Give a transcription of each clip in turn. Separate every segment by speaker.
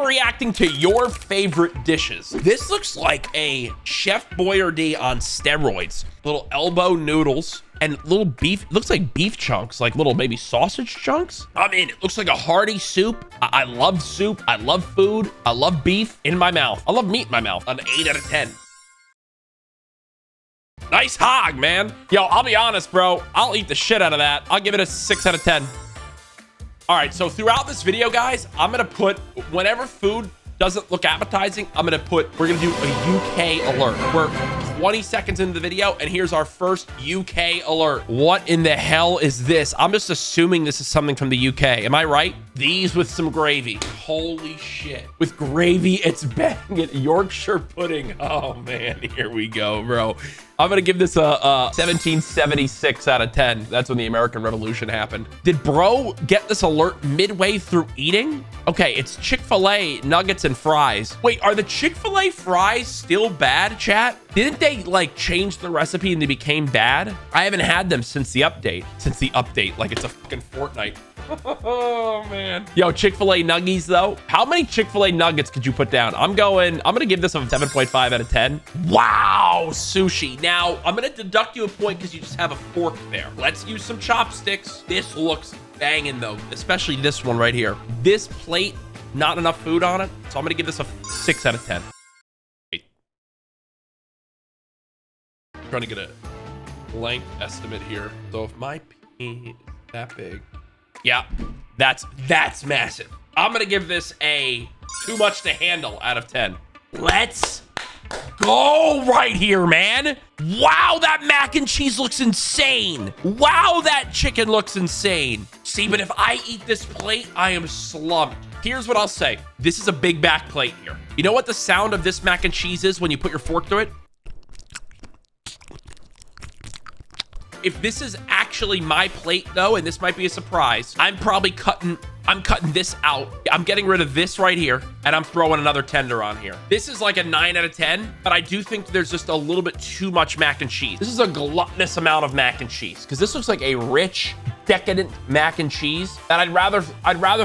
Speaker 1: I'm reacting to your favorite dishes. This looks like a Chef Boyardee on steroids. Little elbow noodles and little beef. It looks like beef chunks, like little maybe sausage chunks. I mean, it looks like a hearty soup. I love soup. I love food. I love beef in my mouth. I love meat in my mouth. An 8 out of 10. Nice hog, man. Yo, I'll be honest, bro. I'll eat the shit out of that. I'll give it a 6 out of 10. All right, so throughout this video, guys, I'm gonna put whenever food doesn't look appetizing, we're gonna do a UK alert. We're 20 seconds into the video, and here's our first UK alert. What in the hell is this? I'm just assuming this is something from the UK. Am I right? These with some gravy. Holy shit. With gravy, it's banging. Yorkshire pudding. Oh, man. Here we go, bro. I'm gonna give this a 1776 out of 10. That's when the American Revolution happened. Did bro get this alert midway through eating? Okay, it's Chick-fil-A nuggets and fries. Wait, are the Chick-fil-A fries still bad, chat? Didn't they like change the recipe and they became bad? I haven't had them since the update. Like it's a fucking Fortnite. Oh man. Yo, Chick-fil-A nuggies though. How many Chick-fil-A nuggets could you put down? I'm gonna give this a 7.5 out of 10. Wow, sushi. Now, I'm gonna deduct you a point because you just have a fork there. Let's use some chopsticks. This looks banging though, especially this one right here. This plate, not enough food on it. So I'm gonna give this a 6 out of 10. I'm trying to get a length estimate here. So if my pee is that big, yeah, that's massive. I'm gonna give this a too much to handle out of 10. Let's go right here, man. Wow, that mac and cheese looks insane. Wow, that chicken looks insane. See, but if I eat this plate, I am slumped. Here's what I'll say. This is a big back plate here. You know what the sound of this mac and cheese is when you put your fork through it? If this is actually my plate though, and this might be a surprise, I'm cutting this out. I'm getting rid of this right here, and I'm throwing another tender on here. This is like a 9 out of 10, but I do think there's just a little bit too much mac and cheese. This is a gluttonous amount of mac and cheese, because this looks like a rich, decadent mac and cheese that I'd rather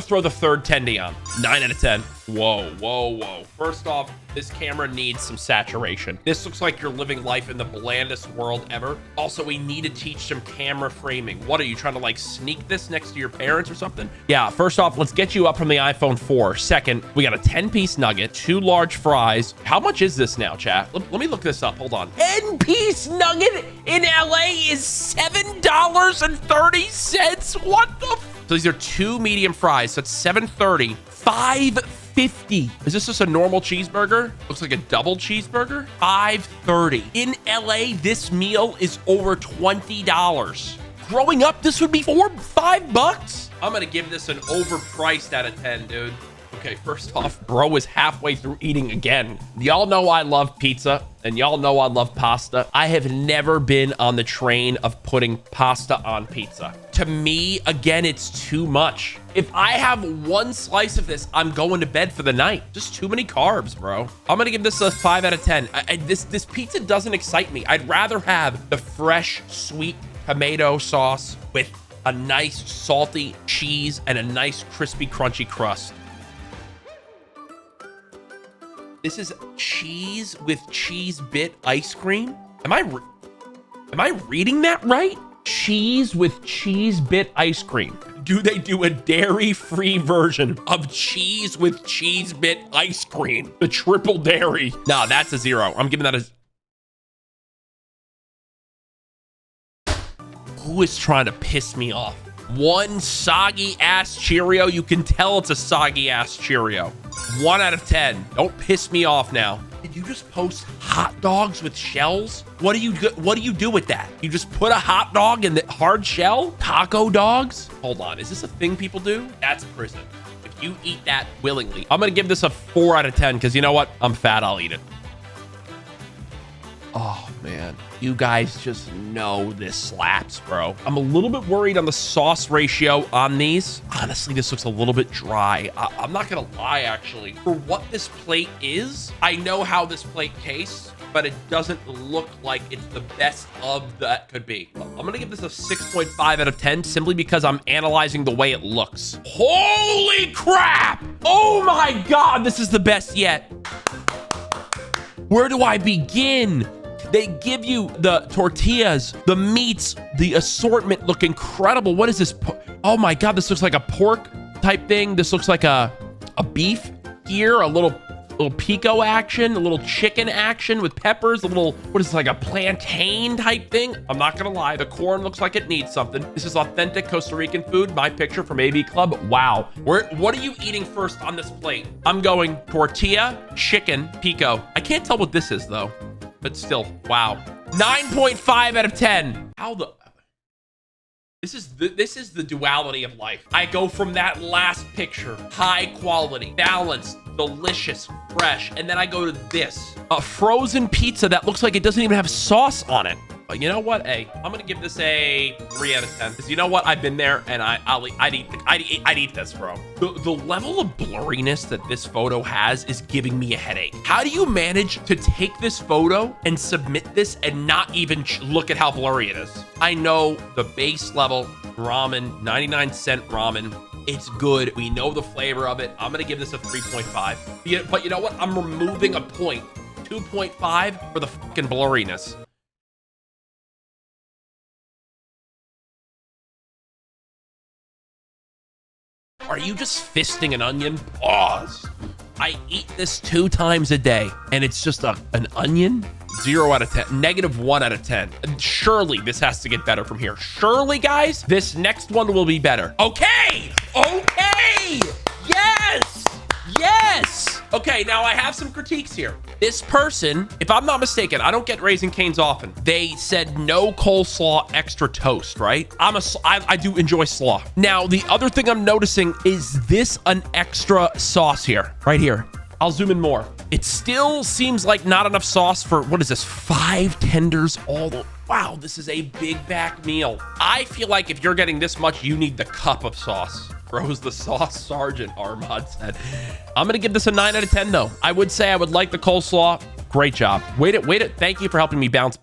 Speaker 1: throw the third tendy on. 9 out of 10. Whoa, whoa, whoa. First off, this camera needs some saturation. This looks like you're living life in the blandest world ever. Also, we need to teach some camera framing. What, are you trying to like sneak this next to your parents or something? Yeah, first off, let's get you up from the iPhone 4. Second, we got a 10-piece nugget, 2 large fries. How much is this now, chat? Let me look this up. Hold on. 10-piece nugget in LA is $7.30. What the So these are 2 medium fries. So it's $7.30. $5.50. Is this just a normal cheeseburger? Looks like a double cheeseburger. $5.30. In LA, this meal is over $20. Growing up, this would be $5. I'm gonna give this an overpriced out of 10, dude. Okay, first off, bro is halfway through eating again. Y'all know I love pizza, and y'all know I love pasta. I have never been on the train of putting pasta on pizza. To me, again, it's too much. If I have 1 slice of this, I'm going to bed for the night. Just too many carbs, bro. I'm gonna give this a 5 out of 10. This pizza doesn't excite me. I'd rather have the fresh, sweet tomato sauce with a nice salty cheese and a nice crispy, crunchy crust. This is cheese with cheese bit ice cream. Am I reading that right? Cheese with cheese bit ice cream. Do they do a dairy-free version of cheese with cheese bit ice cream? The triple dairy. No, that's a 0. I'm giving that a... Who is trying to piss me off? 1 soggy ass Cheerio. You can tell it's a soggy ass Cheerio. 1 out of 10. Don't piss me off now. Did you just post hot dogs with shells? What do you do with that? You just put a hot dog in the hard shell? Taco dogs? Hold on, is this a thing people do? That's prison. If you eat that willingly. I'm gonna give this a 4 out of 10 because you know what? I'm fat, I'll eat it. Oh, man. You guys just know this slaps, bro. I'm a little bit worried on the sauce ratio on these. Honestly, this looks a little bit dry. I'm not going to lie, actually. For what this plate is, I know how this plate tastes, but it doesn't look like it's the best of that could be. I'm going to give this a 6.5 out of 10 simply because I'm analyzing the way it looks. Holy crap! Oh my God, this is the best yet. Where do I begin? They give you the tortillas, the meats, the assortment look incredible. What is this? Oh my God, this looks like a pork type thing. This looks like a beef here, a little pico action, a little chicken action with peppers, a little, what is this, like a plantain type thing? I'm not gonna lie, the corn looks like it needs something. This is authentic Costa Rican food. My picture from AB Club. Wow. What are you eating first on this plate? I'm going tortilla, chicken, pico. I can't tell what this is though, but still, wow. 9.5 out of 10. How the... This is the duality of life. I go from that last picture, high quality, balanced, delicious, fresh, and then I go to this, a frozen pizza that looks like it doesn't even have sauce on it. But you know what? Hey, I'm gonna give this a 3 out of 10. Because you know what? I've been there, and I'd eat this, bro. The level of blurriness that this photo has is giving me a headache. How do you manage to take this photo and submit this and not even look at how blurry it is? I know the base level ramen, 99-cent ramen. It's good. We know the flavor of it. I'm gonna give this a 3.5. But you know what? I'm removing a point. 2.5 for the fucking blurriness. Are you just fisting an onion? Pause. I eat this 2 times a day, and it's just an onion? 0 out of 10. -1 out of 10. Surely this has to get better from here. Surely, guys, this next one will be better. Okay! Okay! Yes! Yes! Okay, now I have some critiques here. This person, if I'm not mistaken, I don't get Raising Cane's often. They said no coleslaw, extra toast, right? I do enjoy slaw. Now, the other thing I'm noticing is this an extra sauce here, right here. I'll zoom in more. It still seems like not enough sauce for, what is this, 5 tenders all the... Wow, this is a big back meal. I feel like if you're getting this much, you need the cup of sauce. Bro's the sauce sergeant, Armand said. I'm gonna give this a 9 out of 10 though. I would say I would like the coleslaw. Great job. Wait it. Thank you for helping me bounce.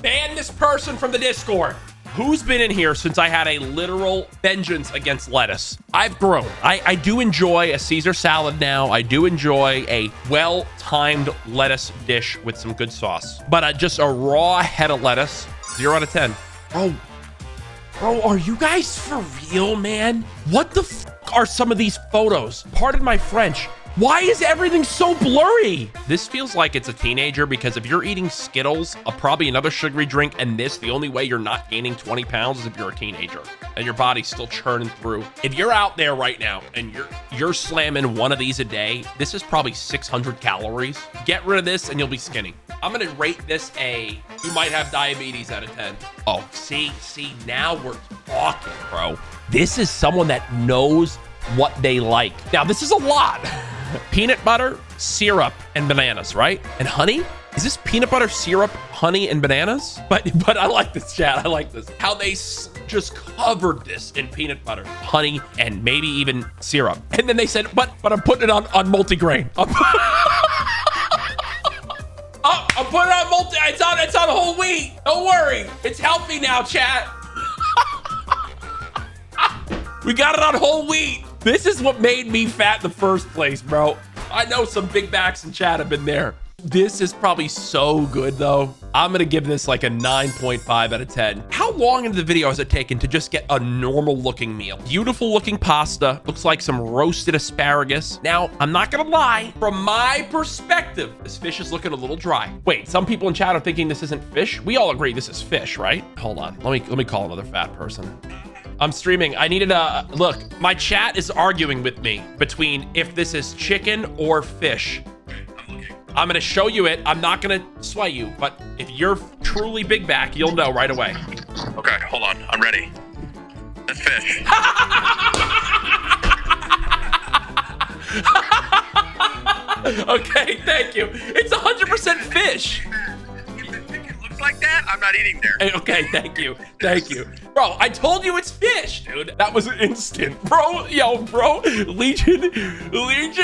Speaker 1: Ban this person from the Discord. Who's been in here since I had a literal vengeance against lettuce? I've grown. I do enjoy a Caesar salad now. I do enjoy a well-timed lettuce dish with some good sauce. But just a raw head of lettuce, 0 out of 10. Bro, are you guys for real, man? What the f are some of these photos? Pardon my French. Why is everything so blurry? This feels like it's a teenager because if you're eating Skittles, probably another sugary drink, and this, the only way you're not gaining 20 pounds is if you're a teenager and your body's still churning through. If you're out there right now and you're slamming one of these a day, this is probably 600 calories. Get rid of this and you'll be skinny. I'm gonna rate this a, you might have diabetes out of 10. Oh, see, now we're talking, bro. This is someone that knows what they like. Now, this is a lot. Peanut butter, syrup, and bananas, right? And honey? Is this peanut butter, syrup, honey, and bananas? But I like this, chat. I like this. How they just covered this in peanut butter, honey, and maybe even syrup. And then they said, but I'm putting it on multigrain. I'm putting it on multi. It's on whole wheat. Don't worry. It's healthy now, chat. We got it on whole wheat. This is what made me fat in the first place, bro. I know some big backs in chat have been there. This is probably so good, though. I'm gonna give this like a 9.5 out of 10. How long into the video has it taken to just get a normal looking meal? Beautiful looking pasta. Looks like some roasted asparagus. Now, I'm not gonna lie. From my perspective, this fish is looking a little dry. Wait, some people in chat are thinking this isn't fish. We all agree this is fish, right? Hold on. Let me call another fat person. I'm streaming. I needed a look. My chat is arguing with me between if this is chicken or fish. I'm gonna show you it. I'm not gonna sway you, but if you're truly big back, you'll know right away.
Speaker 2: Okay, hold on. I'm ready. Let's fish.
Speaker 1: Okay, thank you. It's 100% fish.
Speaker 2: If it looks like that, I'm not eating there.
Speaker 1: Hey, okay, thank you. Thank you. Bro, I told you it's fish, dude. That was instant. Bro, Legion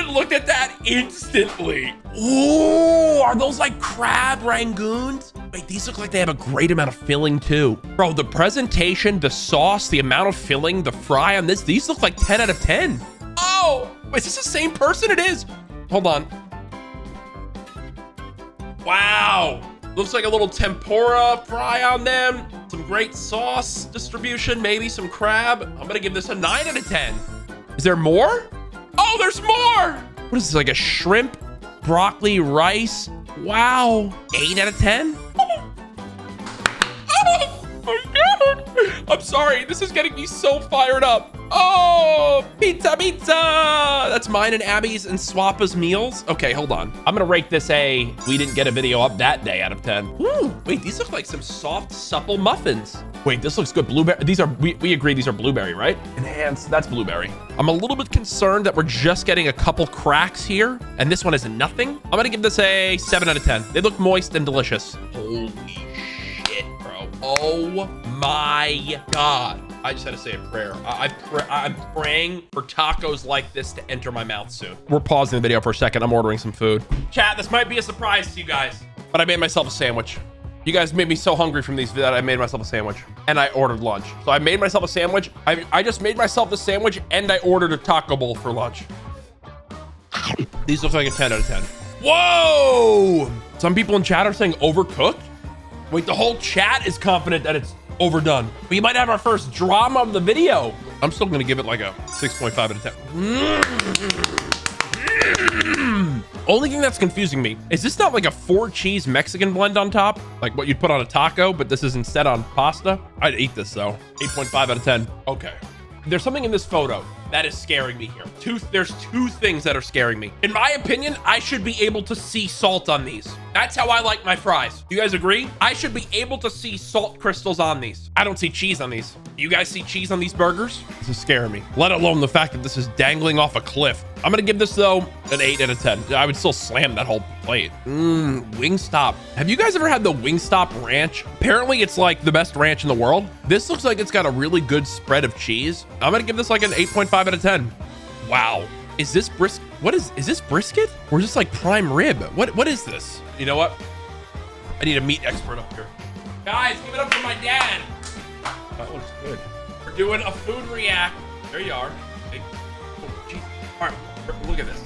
Speaker 1: looked at that instantly. Ooh, are those like crab rangoons? Wait, these look like they have a great amount of filling too. Bro, the presentation, the sauce, the amount of filling, the fry on this, these look like 10 out of 10. Oh, is this the same person? It is. Hold on. Wow. Looks like a little tempura fry on them. Some great sauce distribution, maybe some crab. I'm gonna give this a 9 out of 10. Is there more? Oh, there's more. What is this, like a shrimp, broccoli, rice? Wow, 8 out of 10? Oh my God. I'm sorry, this is getting me so fired up. Oh, pizza. That's mine and Abby's and Swappa's meals. Okay, hold on. I'm gonna rate this a, we didn't get a video up that day out of 10. Ooh, wait, these look like some soft, supple muffins. Wait, this looks good. Blueberry, these are, we agree these are blueberry, right? Enhanced, that's blueberry. I'm a little bit concerned that we're just getting a couple cracks here, and this one is nothing. I'm gonna give this a 7 out of 10. They look moist and delicious. Holy shit, bro. Oh my God. I just had to say a prayer. I'm praying for tacos like this to enter my mouth soon. We're pausing the video for a second. I'm ordering some food. Chat, this might be a surprise to you guys, but I made myself a sandwich. You guys made me so hungry from these that I made myself a sandwich and I ordered lunch. So I made myself a sandwich. I just made myself the sandwich and I ordered a taco bowl for lunch. These look like a 10 out of 10. Whoa! Some people in chat are saying overcooked. Wait, the whole chat is confident that it's overdone. We might have our first drama of the video. I'm still gonna give it like a 6.5 out of 10. Only thing that's confusing me, is this not like a 4-cheese Mexican blend on top? Like what you'd put on a taco, but this is instead on pasta? I'd eat this though. 8.5 out of 10. Okay. There's something in this photo that is scaring me here. There's two things that are scaring me. In my opinion, I should be able to see salt on these. That's how I like my fries. You guys agree? I should be able to see salt crystals on these. I don't see cheese on these. Do you guys see cheese on these burgers? This is scaring me. Let alone the fact that this is dangling off a cliff. I'm gonna give this though an 8 out of 10. I would still slam that whole plate. Wingstop. Have you guys ever had the Wingstop ranch? Apparently it's like the best ranch in the world. This looks like it's got a really good spread of cheese. I'm gonna give this like an 8.5 out of 10. Wow. Is this is this brisket? Or is this like prime rib? What is this? You know what? I need a meat expert up here. Guys, give it up for my dad. That looks good. We're doing a food react. There you are. Big. Oh, geez. All right, look at this.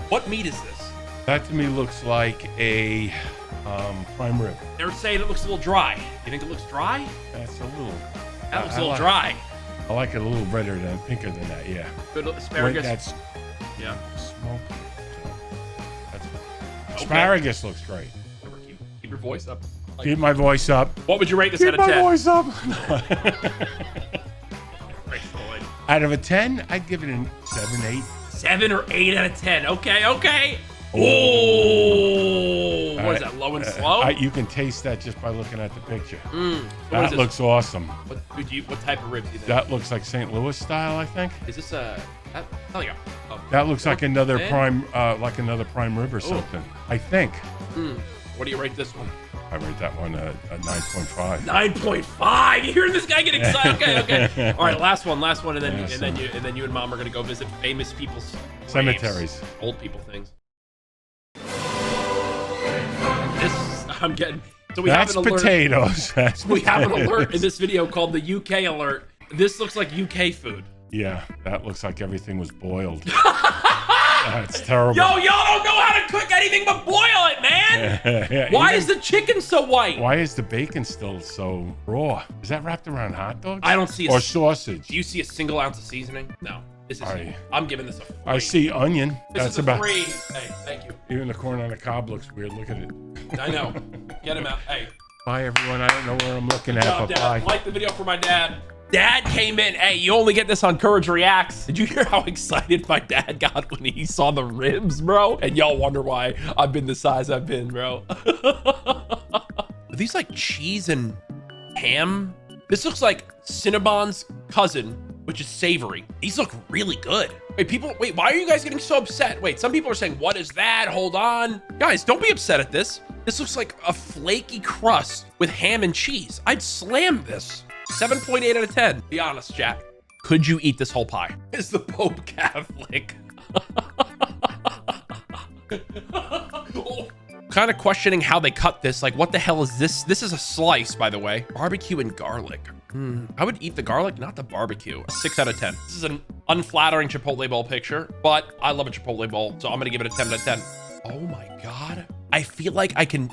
Speaker 1: What meat is this?
Speaker 3: That to me looks like a prime rib.
Speaker 1: They're saying it looks a little dry. You think it looks dry?
Speaker 3: That's a little.
Speaker 1: That looks a little dry.
Speaker 3: I like it a little redder than pinker than that. Yeah.
Speaker 1: Good asparagus.
Speaker 3: That's
Speaker 1: yeah.
Speaker 3: Smoky. That's asparagus looks great.
Speaker 1: Keep your voice up. Like,
Speaker 3: keep my voice up.
Speaker 1: What would you rate this out of 10?
Speaker 3: Keep my voice up. Out of a 10, I'd give it a 7, 8.
Speaker 1: 7 or 8 out of 10. Okay. Oh, what is that? Low and slow?
Speaker 3: You can taste that just by looking at the picture.
Speaker 1: That
Speaker 3: looks awesome.
Speaker 1: What type of ribs do you think?
Speaker 3: That looks like St. Louis style, I think.
Speaker 1: Is this
Speaker 3: that looks like another prime rib or something. I think.
Speaker 1: What do you rate this one?
Speaker 3: I rate that one a 9.5.
Speaker 1: 9.5. You hear this guy get excited? Okay. All right, last one, and then you and Mom are gonna go visit famous people's
Speaker 3: cemeteries,
Speaker 1: old people things. I'm getting. So we have an alert.
Speaker 3: Potatoes.
Speaker 1: We have an alert in this video called the UK alert. This looks like UK food.
Speaker 3: Yeah, that looks like everything was boiled. That's terrible.
Speaker 1: Yo, y'all don't know how to cook anything but boil it, man.
Speaker 3: Yeah,
Speaker 1: why is the chicken so white?
Speaker 3: Why is the bacon still so raw? Is that wrapped around hot dogs?
Speaker 1: I don't see
Speaker 3: or sausage.
Speaker 1: Do you see a single ounce of seasoning? No. This is. I'm giving this a 3.
Speaker 3: I see onion.
Speaker 1: That's about 3. Hey, thank you.
Speaker 3: Even the corn on the cob looks weird. Look at it.
Speaker 1: I know. Get him out. Hey.
Speaker 3: Bye, everyone. I don't know where I'm looking at, but bye.
Speaker 1: Like the video for my dad. Dad came in. Hey, you only get this on Courage Reacts. Did you hear how excited my dad got when he saw the ribs, bro? And y'all wonder why I've been the size I've been, bro. these like cheese and ham? This looks like Cinnabon's cousin, which is Savory. These look really good. Wait, why are you guys getting so upset? Wait, some people are saying, what is that? Hold on. Guys, don't be upset at this. This looks like a flaky crust with ham and cheese. I'd slam this. 7.8 out of 10. Be honest, Jack. Could you eat this whole pie? Is the Pope Catholic? Kind of questioning how they cut this. Like, what the hell is this? This is a slice, by the way. Barbecue and garlic. I would eat the garlic, not the barbecue. A 6 out of 10. This is an unflattering Chipotle bowl picture, but I love a Chipotle bowl, so I'm gonna give it a 10 out of 10. Oh my God. I feel like I can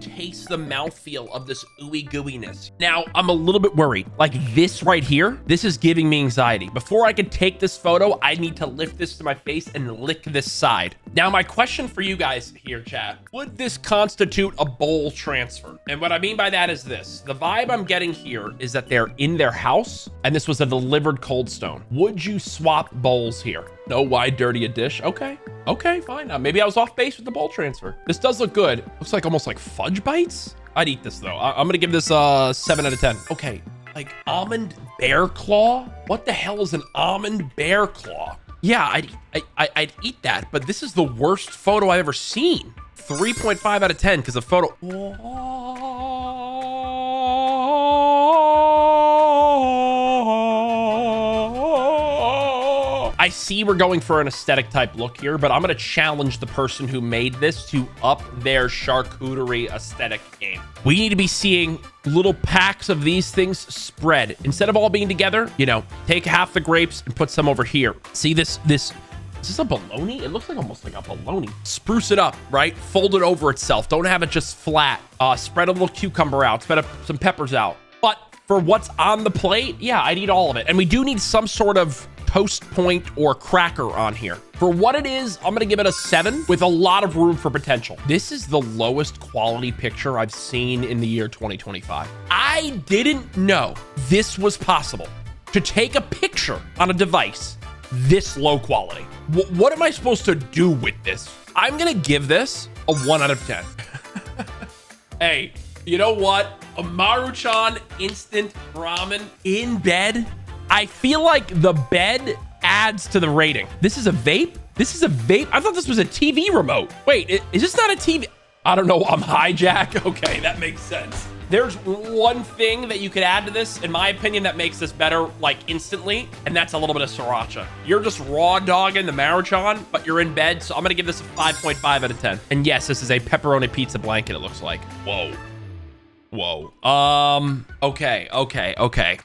Speaker 1: taste the mouthfeel of this ooey gooiness. Now, I'm a little bit worried. Like this right here, this is giving me anxiety. Before I can take this photo, I need to lift this to my face and lick this side. Now, my question for you guys here, chat, would this constitute a bowl transfer? And what I mean by that is this. The vibe I'm getting here is that they're in their house and this was a delivered Cold Stone. Would you swap bowls here? No, why dirty a dish? Okay. Okay, fine. Maybe I was off base with the bowl transfer. This does look good. Looks like almost like fudge bites. I'd eat this though. I'm gonna give this a 7 out of 10. Okay, like almond bear claw? What the hell is an almond bear claw? Yeah, I'd eat that, but this is the worst photo I've ever seen. 3.5 out of 10 because the photo. I see we're going for an aesthetic type look here, but I'm going to challenge the person who made this to up their charcuterie aesthetic game. We need to be seeing little packs of these things spread. Instead of all being together, you know, take half the grapes and put some over here. See this, is this a bologna? It looks like almost like a bologna. Spruce it up, right? Fold it over itself. Don't have it just flat. Spread a little cucumber out. Spread some peppers out. But for what's on the plate, yeah, I'd eat all of it. And we do need some sort of toast point or cracker on here. For what it is, I'm gonna give it a 7 with a lot of room for potential. This is the lowest quality picture I've seen in the year 2025. I didn't know this was possible, to take a picture on a device this low quality. What am I supposed to do with this? I'm gonna give this a 1 out of 10. Hey, you know what? A Maruchan instant ramen in bed. I feel like the bed adds to the rating. This is a vape? This is a vape? I thought this was a TV remote. Wait, is this not a TV? I don't know. I'm hijack. Okay, that makes sense. There's one thing that you could add to this, in my opinion, that makes this better, like instantly, and that's a little bit of sriracha. You're just raw dogging the Maruchan, but you're in bed, so I'm gonna give this a 5.5 out of 10. And yes, this is a pepperoni pizza blanket, it looks like. Whoa. Okay.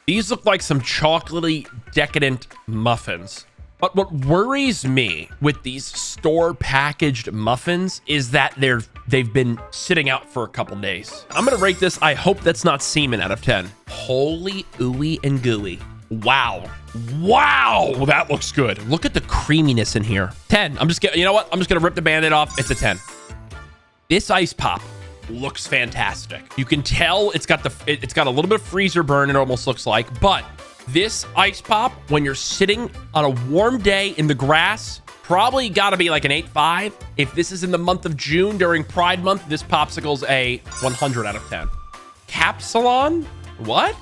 Speaker 1: These look like some chocolatey, decadent muffins. But what worries me with these store packaged muffins is that they've been sitting out for a couple days. I'm gonna rate this, I hope that's not semen, out of 10. Holy ooey and gooey. Wow, that looks good. Look at the creaminess in here. 10. You know what? I'm just gonna rip the Band-Aid off. It's a 10. This ice pop looks fantastic. You can tell it's got a little bit of freezer burn, it almost looks like, but this ice pop, when you're sitting on a warm day in the grass, probably got to be like an 8.5. If this is in the month of June during Pride Month, this popsicle's a 100 out of 10. Capsalon? What?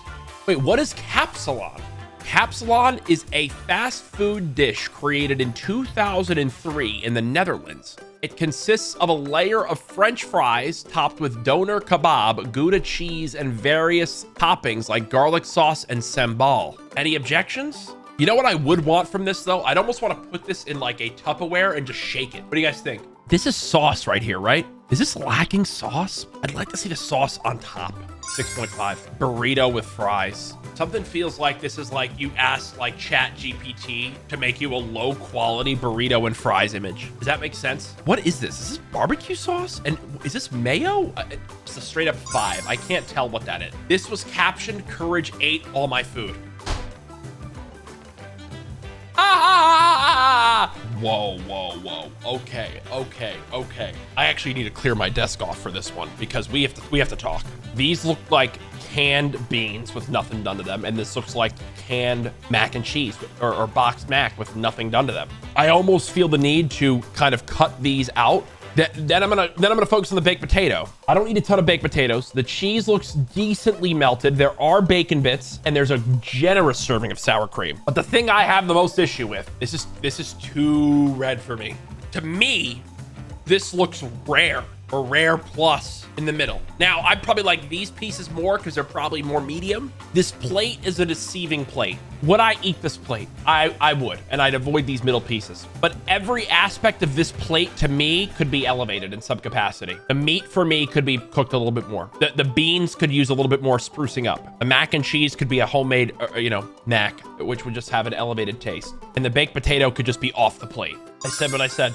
Speaker 1: Wait, what is Capsalon? Capsalon is a fast food dish created in 2003 in the Netherlands. It consists of a layer of French fries topped with doner kebab, Gouda cheese, and various toppings like garlic sauce and sambal. Any objections? You know what I would want from this though? I'd almost want to put this in like a Tupperware and just shake it. What do you guys think? This is sauce right here, right? Is this lacking sauce? I'd like to see the sauce on top. 6.5. Burrito with fries. Something feels like this is like you asked like ChatGPT to make you a low quality burrito and fries image. Does that make sense? What is this? Is this barbecue sauce? And is this mayo? It's a straight up 5. I can't tell what that is. This was captioned, Courage ate all my food. Whoa. Okay. I actually need to clear my desk off for this one because we have to talk. These look like canned beans with nothing done to them, and this looks like canned mac and cheese or boxed mac with nothing done to them. I almost feel the need to kind of cut these out. Then I'm gonna focus on the baked potato. I don't need a ton of baked potatoes. The cheese looks decently melted. There are bacon bits, and there's a generous serving of sour cream. But the thing I have the most issue with, this is too red for me. To me, this looks rare or rare plus in the middle. Now, I probably like these pieces more because they're probably more medium. This plate is a deceiving plate. Would I eat this plate? I would, and I'd avoid these middle pieces. But every aspect of this plate to me could be elevated in some capacity. The meat for me could be cooked a little bit more. The beans could use a little bit more sprucing up. The mac and cheese could be a homemade, mac, which would just have an elevated taste. And the baked potato could just be off the plate. I said what I said.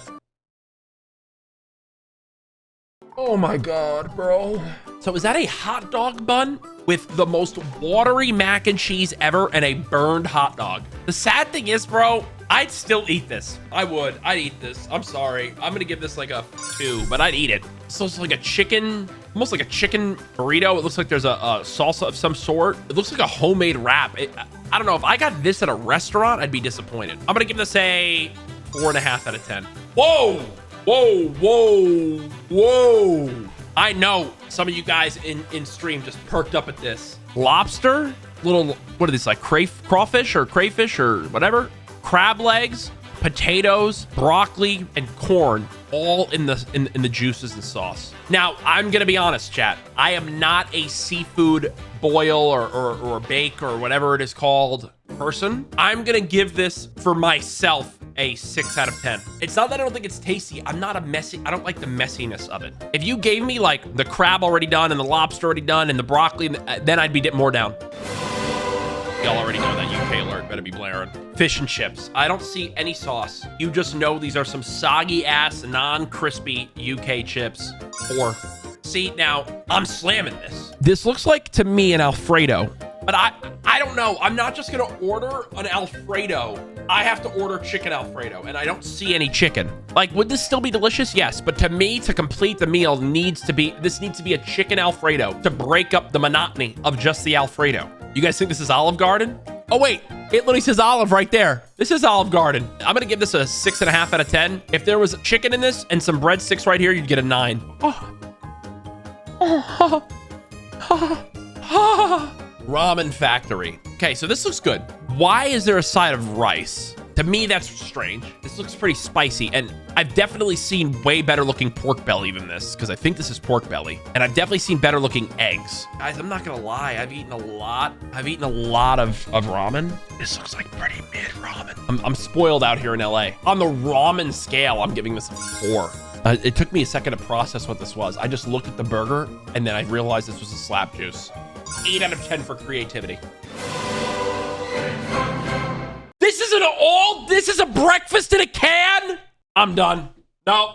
Speaker 1: Oh my God, bro. So is that a hot dog bun with the most watery mac and cheese ever and a burned hot dog? The sad thing is, bro, I'd still eat this. I would. I'd eat this. I'm sorry. I'm gonna give this like a 2, but I'd eat it. So it's like a chicken, almost like a chicken burrito. It looks like there's a salsa of some sort. It looks like a homemade wrap. I don't know. If I got this at a restaurant, I'd be disappointed. I'm gonna give this a 4.5 out of 10. Whoa! Whoa, whoa, whoa. I know some of you guys in stream just perked up at this. Lobster, little, what are these, like crawfish or crayfish or whatever? Crab legs, potatoes, broccoli, and corn, all in the juices and sauce. Now, I'm gonna be honest, chat. I am not a seafood boil or bake or whatever it is called person. I'm gonna give this for myself a 6 out of 10. It's not that I don't think it's tasty. I don't like the messiness of it. If you gave me like the crab already done and the lobster already done and the broccoli, then I'd be more down. Y'all already know that UK alert better be blaring. Fish and chips. I don't see any sauce. You just know these are some soggy ass, non-crispy UK chips. 4. See, now I'm slamming this. This looks like to me an Alfredo, but I don't know. I'm not just gonna order an Alfredo. I have to order chicken Alfredo, and I don't see any chicken. Like, would this still be delicious? Yes, but to me, to complete the meal this needs to be a chicken Alfredo to break up the monotony of just the Alfredo. You guys think this is Olive Garden? Oh wait, it literally says Olive right there. This is Olive Garden. I'm gonna give this a 6.5 out of 10. If there was chicken in this and some breadsticks right here, you'd get a 9. Ramen Factory. Okay, so this looks good. Why is there a side of rice? To me, that's strange. This looks pretty spicy, and I've definitely seen way better looking pork belly than this, because I think this is pork belly. And I've definitely seen better looking eggs. Guys, I'm not gonna lie, I've eaten a lot of ramen. This looks like pretty mid ramen. I'm spoiled out here in LA. On the ramen scale, I'm giving this a 4. It took me a second to process what this was. I just looked at the burger, and then I realized this was a slap juice. 8 out of 10 for creativity. This is a breakfast in a can? I'm done. No,